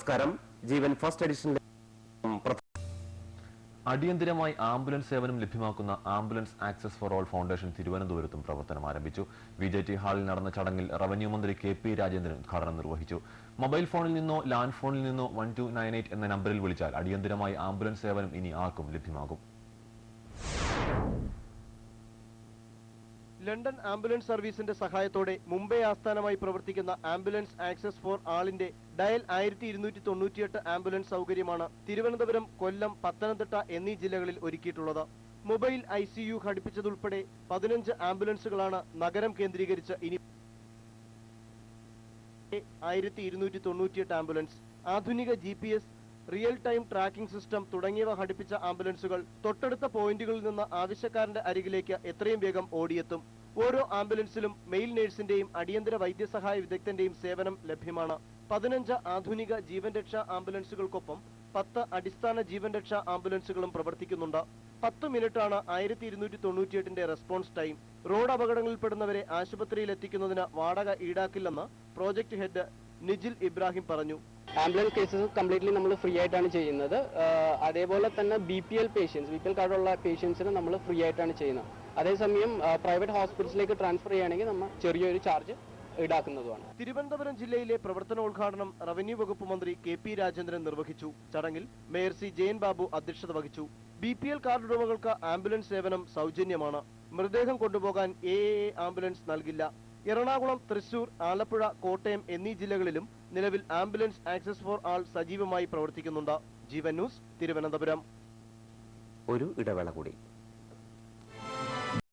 നമസ്കാരം. ജീവൻ ഫസ്റ്റ് എഡിഷനിലെ അടിയന്തരമായി ആംബുലൻസ് സേവനം ലഭ്യമാക്കുന്ന ambulance access for all foundation തിരുവനന്തപുരത്തും പ്രവർത്തനം ആരംഭിച്ചു. VJT ഹാളിൽ നടന്ന ചടങ്ങിൽ റവന്യൂ മന്ത്രി KP രാജേന്ദ്രൻ ഉദ്ഘാടനം നിർവഹിച്ചു. മൊബൈൽ ഫോണിൽ നിന്നോ ലാൻഡ് ഫോണിൽ നിന്നോ 1298 എന്ന നമ്പറിൽ വിളിച്ചാൽ അടിയന്തരമായി ആംബുലൻസ് സേവനം ഇനി ആർക്കും ലഭ്യമാകും. ലണ്ടൻ ആംബുലൻസ് സർവീസിന്റെ സഹായത്തോടെ മുംബൈ ആസ്ഥാനമായി പ്രവർത്തിക്കുന്ന ആംബുലൻസ് ആക്സസ് ഫോർ ആളിന്റെ ഡയൽ 1298 ആംബുലൻസ് സൗകര്യമാണ് തിരുവനന്തപുരം, കൊല്ലം, പത്തനംതിട്ട എന്നീ ജില്ലകളിൽ ഒരുക്കിയിട്ടുള്ളത്. മൊബൈൽ ICU ഘടിപ്പിച്ചതുൾപ്പെടെ 15 ആംബുലൻസുകളാണ് നഗരം കേന്ദ്രീകരിച്ച് ഇനി 1298 ആംബുലൻസ്. ആധുനിക GPS, real time tracking system തുടങ്ങിയവ ഘടിപ്പിച്ച ആംബുലൻസുകൾ തൊട്ടടുത്ത പോയിന്റുകളിൽ നിന്ന് ആവശ്യക്കാരന്റെ അരികിലേക്ക് എത്രയും വേഗം ഓടിയെത്തും. ഓരോ ആംബുലൻസിലും മെയിൽ നഴ്സിന്റെയും അടിയന്തര വൈദ്യസഹായ വിദഗ്ധന്റെയും സേവനം ലഭ്യമാണ്. 15 ആധുനിക ജീവൻ രക്ഷാ ആംബുലൻസുകൾക്കൊപ്പം 10 അടിസ്ഥാന ജീവൻ രക്ഷാ ആംബുലൻസുകളും പ്രവർത്തിക്കുന്നുണ്ട്. 10 മിനിറ്റാണ് 1298 റെസ്പോൺസ് ടൈം. റോഡ് അപകടങ്ങളിൽപ്പെടുന്നവരെ ആശുപത്രിയിൽ എത്തിക്കുന്നതിന് വാടക ഈടാക്കില്ലെന്ന് പ്രോജക്ട് ഹെഡ് നിജിൽ ഇബ്രാഹിം പറഞ്ഞു. ആംബുലൻസ് കേസസ് കംപ്ലീറ്റ്ലി നമ്മൾ ഫ്രീ ആയിട്ടാണ് ചെയ്യുന്നത്. അതേപോലെ തന്നെ BPL കാർഡുള്ള പേഷ്യൻസിന് നമ്മൾ ഫ്രീ ആയിട്ടാണ് ചെയ്യുന്നത്. അതേസമയം പ്രൈവറ്റ് ഹോസ്പിറ്റലിലേക്ക് ട്രാൻസ്ഫർ ചെയ്യുകയാണെങ്കിൽ നമ്മൾ ചെറിയൊരു ചാർജ് ഈടാക്കുന്നതുമാണ്. തിരുവനന്തപുരം ജില്ലയിലെ പ്രവർത്തനോദ്ഘാടനം റവന്യൂ വകുപ്പ് മന്ത്രി KP രാജേന്ദ്രൻ നിർവഹിച്ചു. ചടങ്ങിൽ മേയർ C ജയൻ ബാബു അധ്യക്ഷത വഹിച്ചു. BPL കാർഡ് ഉടമകൾക്ക് ആംബുലൻസ് സേവനം സൗജന്യമാണ്. മൃതദേഹം കൊണ്ടുപോകാൻ AAA ആംബുലൻസ് നൽകില്ല. എറണാകുളം, തൃശൂർ, ആലപ്പുഴ, കോട്ടയം എന്നീ ജില്ലകളിലും നിലവിൽ ആംബുലൻസ് ആക്സസ് ഫോർ ആൾ സജീവമായി പ്രവർത്തിക്കുന്നുണ്ട്. ജീവൻ ന്യൂസ്, തിരുവനന്തപുരം. ഒരു ഇടവേള കൂടി.